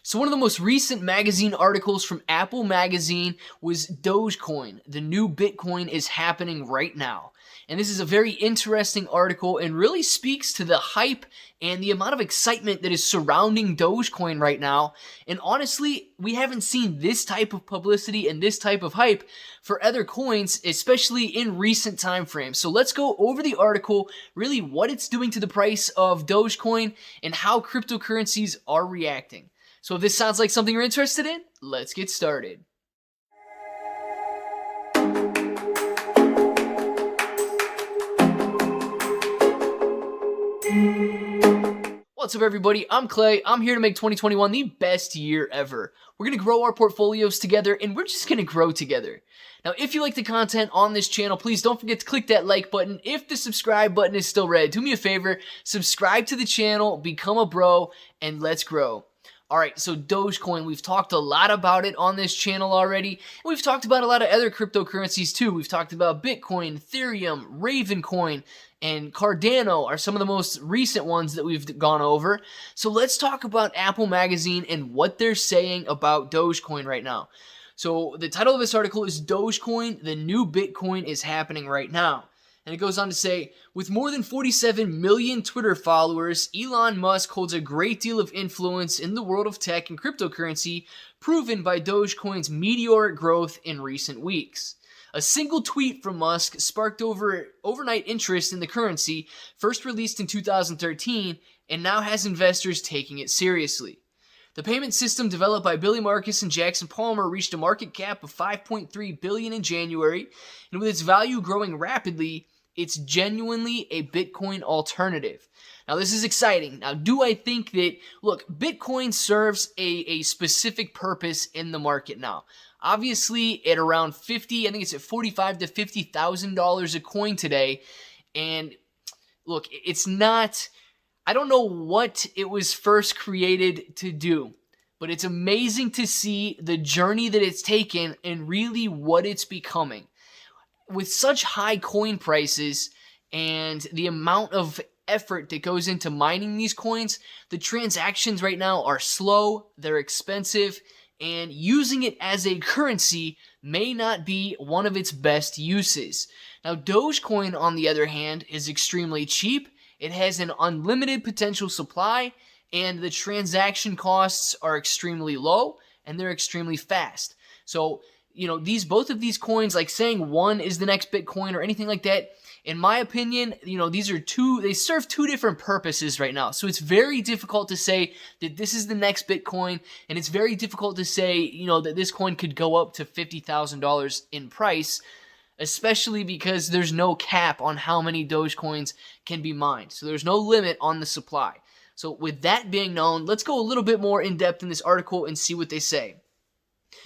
So one of the most recent magazine articles from Apple Magazine was Dogecoin. The new Bitcoin is happening right now. And this is a very interesting article and really speaks to the hype and the amount of excitement that is surrounding Dogecoin right now. And honestly, we haven't seen this type of publicity and this type of hype for other coins, especially in recent time frames. So let's go over the article, really what it's doing to the price of Dogecoin and how cryptocurrencies are reacting. So if this sounds like something you're interested in, let's get started. What's up, everybody? I'm Clay. I'm here to make 2021 the best year ever. We're going to grow our portfolios together, and we're just going to grow together. Now, if you like the content on this channel, please don't forget to click that like button. If the subscribe button is still red, do me a favor, subscribe to the channel, become a bro, and let's grow. Alright, so Dogecoin, we've talked a lot about it on this channel already. We've talked about a lot of other cryptocurrencies too. We've talked about Bitcoin, Ethereum, Ravencoin, and Cardano are some of the most recent ones that we've gone over. So let's talk about Apple Magazine and what they're saying about Dogecoin right now. So the title of this article is Dogecoin, the new Bitcoin is happening right now. And it goes on to say, with more than 47 million Twitter followers, Elon Musk holds a great deal of influence in the world of tech and cryptocurrency, proven by Dogecoin's meteoric growth in recent weeks. A single tweet from Musk sparked overnight interest in the currency, first released in 2013, and now has investors taking it seriously. The payment system developed by Billy Marcus and Jackson Palmer reached a market cap of $5.3 billion in January, and with its value growing rapidly, it's genuinely a Bitcoin alternative. Now, this is exciting. Now, do I think that, look, Bitcoin serves a specific purpose in the market now. Obviously, at around 50, I think it's at $45,000 to $50,000 a coin today, and look, it's not, I don't know what it was first created to do, but it's amazing to see the journey that it's taken and really what it's becoming. With such high coin prices and the amount of effort that goes into mining these coins, the transactions right now are slow, they're expensive, and using it as a currency may not be one of its best uses. Now, Dogecoin, on the other hand, is extremely cheap. It has an unlimited potential supply, and the transaction costs are extremely low, and they're extremely fast. So, both of these coins, like saying one is the next Bitcoin or anything like that, in my opinion, they serve two different purposes right now. So it's very difficult to say that this is the next Bitcoin, and it's very difficult to say, that this coin could go up to $50,000 in price, especially because there's no cap on how many Dogecoins can be mined. So there's no limit on the supply. So with that being known, let's go a little bit more in depth in this article and see what they say.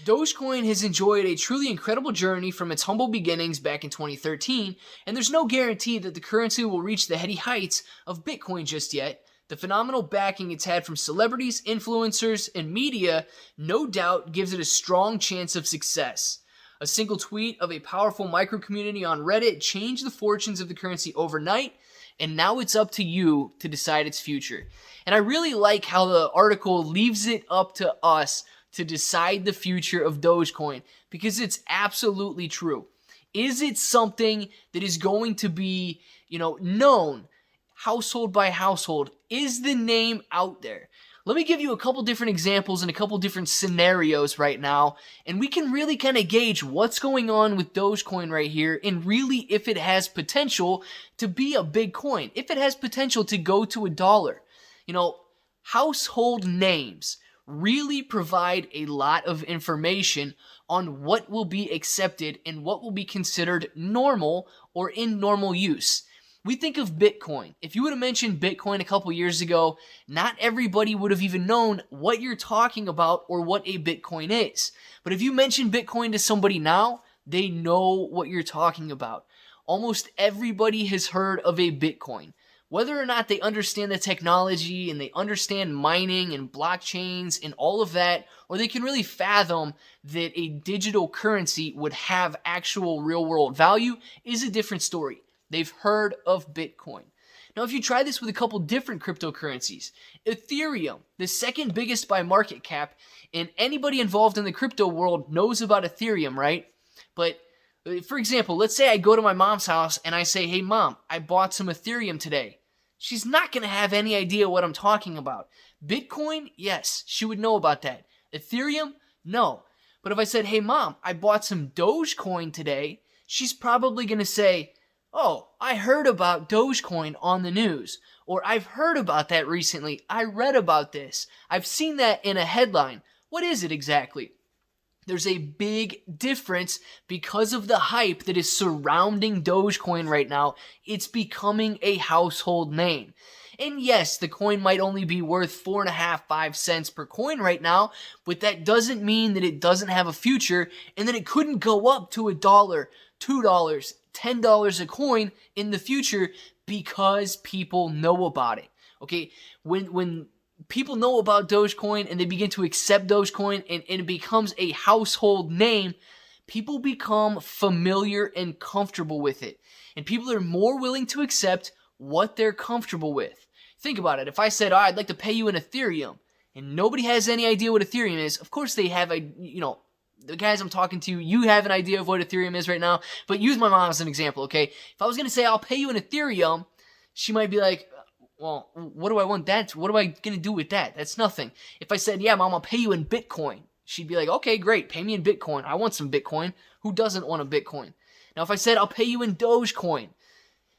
Dogecoin has enjoyed a truly incredible journey from its humble beginnings back in 2013, and there's no guarantee that the currency will reach the heady heights of Bitcoin just yet. The phenomenal backing it's had from celebrities, influencers, and media no doubt gives it a strong chance of success. A single tweet of a powerful micro-community on Reddit changed the fortunes of the currency overnight, and now it's up to you to decide its future. And I really like how the article leaves it up to us to decide the future of Dogecoin, because it's absolutely true. Is it something that is going to be, known household by household? Is the name out there? Let me give you a couple different examples and a couple different scenarios right now, and we can really kind of gauge what's going on with Dogecoin right here, and really if it has potential to be a big coin, if it has potential to go to $1. Household names really provide a lot of information on what will be accepted and what will be considered normal or in normal use. We think of Bitcoin. If you would have mentioned Bitcoin a couple years ago, not everybody would have even known what you're talking about or what a Bitcoin is. But if you mention Bitcoin to somebody now, they know what you're talking about. Almost everybody has heard of a Bitcoin. Whether or not they understand the technology and they understand mining and blockchains and all of that, or they can really fathom that a digital currency would have actual real-world value, is a different story. They've heard of Bitcoin. Now, if you try this with a couple different cryptocurrencies, Ethereum, the second biggest by market cap, and anybody involved in the crypto world knows about Ethereum, right? But for example, let's say I go to my mom's house and I say, hey mom, I bought some Ethereum today. She's not going to have any idea what I'm talking about. Bitcoin, yes, she would know about that. Ethereum, no. But if I said, hey mom, I bought some Dogecoin today, she's probably going to say, oh, I heard about Dogecoin on the news. Or I've heard about that recently. I read about this. I've seen that in a headline. What is it exactly? There's a big difference because of the hype that is surrounding Dogecoin right now. It's becoming a household name. And yes, the coin might only be worth 4.5, 5 cents per coin right now, but that doesn't mean that it doesn't have a future and that it couldn't go up to $1, $2, $10 a coin in the future because people know about it. Okay, when people know about Dogecoin and they begin to accept Dogecoin and it becomes a household name, people become familiar and comfortable with it. And people are more willing to accept what they're comfortable with. Think about it. If I said, I'd like to pay you in Ethereum, and nobody has any idea what Ethereum is, of course they have the guys I'm talking to, you have an idea of what Ethereum is right now, but use my mom as an example, okay? If I was going to say, I'll pay you in Ethereum, she might be like, well, what do I want that? What am I going to do with that? That's nothing. If I said, yeah, mom, I'll pay you in Bitcoin, she'd be like, okay, great, pay me in Bitcoin. I want some Bitcoin. Who doesn't want a Bitcoin? Now, if I said, I'll pay you in Dogecoin,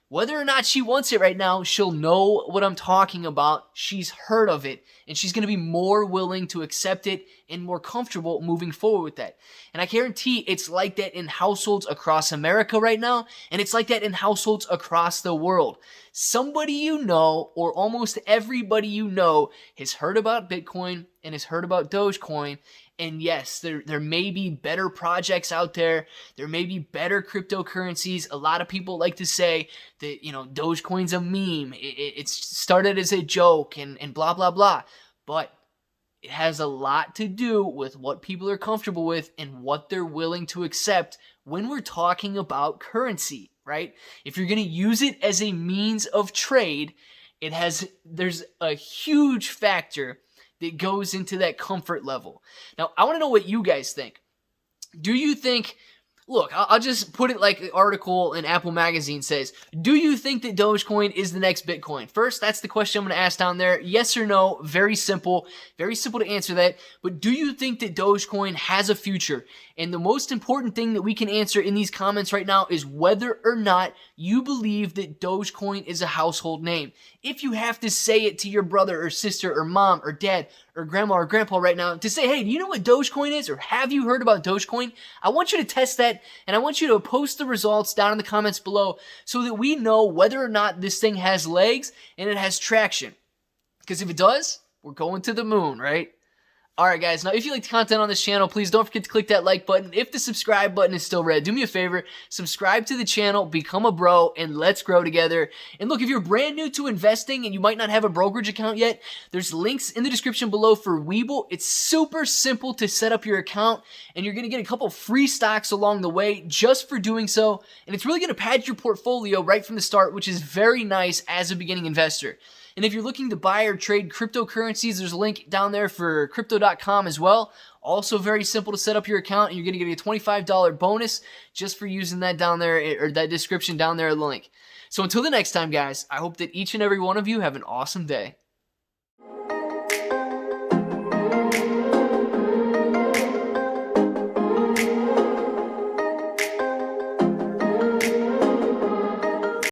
whether or not she wants it right now, she'll know what I'm talking about. She's heard of it, and she's going to be more willing to accept it and more comfortable moving forward with that. And I guarantee it's like that in households across America right now, and it's like that in households across the world. Somebody you know, or almost everybody you know, has heard about Bitcoin and has heard about Dogecoin. And yes, there may be better projects out there. There may be better cryptocurrencies. A lot of people like to say that, Dogecoin's a meme. It's started as a joke and blah, blah, blah. But it has a lot to do with what people are comfortable with and what they're willing to accept when we're talking about currency, right? If you're going to use it as a means of trade, there's a huge factor that goes into that comfort level. Now, I want to know what you guys think. Do you think, look, I'll just put it like the article in Apple Magazine says, do you think that Dogecoin is the next Bitcoin? First, that's the question I'm going to ask down there. Yes or no, very simple to answer that. But do you think that Dogecoin has a future? And the most important thing that we can answer in these comments right now is whether or not you believe that Dogecoin is a household name. If you have to say it to your brother or sister or mom or dad or grandma or grandpa right now to say, hey, do you know what Dogecoin is? Or have you heard about Dogecoin? I want you to test that, and I want you to post the results down in the comments below so that we know whether or not this thing has legs and it has traction. Because if it does, we're going to the moon, right? Alright guys, now if you like the content on this channel, please don't forget to click that like button. If the subscribe button is still red, do me a favor, subscribe to the channel, become a bro, and let's grow together. And look, if you're brand new to investing and you might not have a brokerage account yet, there's links in the description below for Webull. It's super simple to set up your account, and you're going to get a couple free stocks along the way just for doing so. And it's really going to pad your portfolio right from the start, which is very nice as a beginning investor. And if you're looking to buy or trade cryptocurrencies, there's a link down there for crypto.com as well. Also very simple to set up your account, and you're going to get a $25 bonus just for using that down there, or that description down there, the link. So until the next time, guys, I hope that each and every one of you have an awesome day.